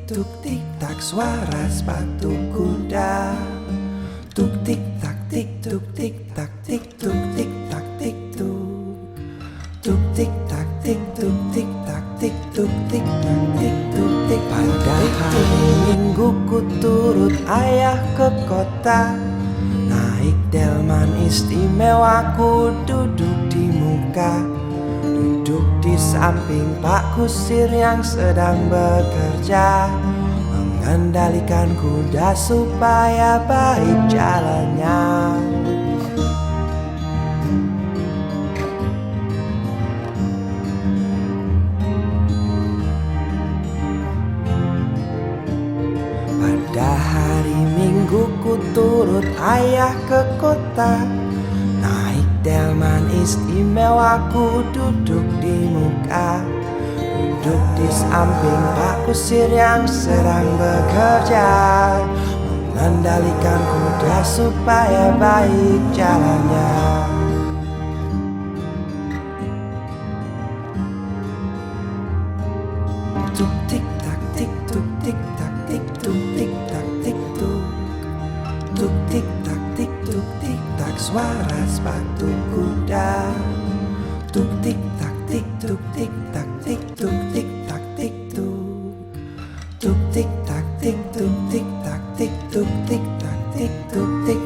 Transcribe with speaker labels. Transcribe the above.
Speaker 1: tuk tik tak suara sepatu kuda. Tuk tik tak tik tuk tik tak tik tuk tik tak tik tuk. Tuk tik tak tik tuk tik tak tik tuk tik tak tik tuk tik. Pada hari Minggu ku turut ayah ke kota. Naik delman istimewa, ku duduk di muka. Duduk di samping Pak Kusir yang sedang bekerja, mengendalikan kuda supaya baik jalannya. Pada hari Minggu ku turut ayah ke kota. Naik delman istimewa, ku duduk di muka. Duduk di samping Pak Kusir yang sedang bekerja, mengendalikan kuda supaya baik jalannya. Tuk tik tak tik tuk tik tak tik tuk tik tak tik tuk. Tuk tik tak tik tuk tik tak suara sepatu kuda. Tuk tik tak tik tuk tik tak tik tuk tik tak tik tuk. Tuk tik tak tik tuk tik tak tik tuk tik tak tik tuk tik.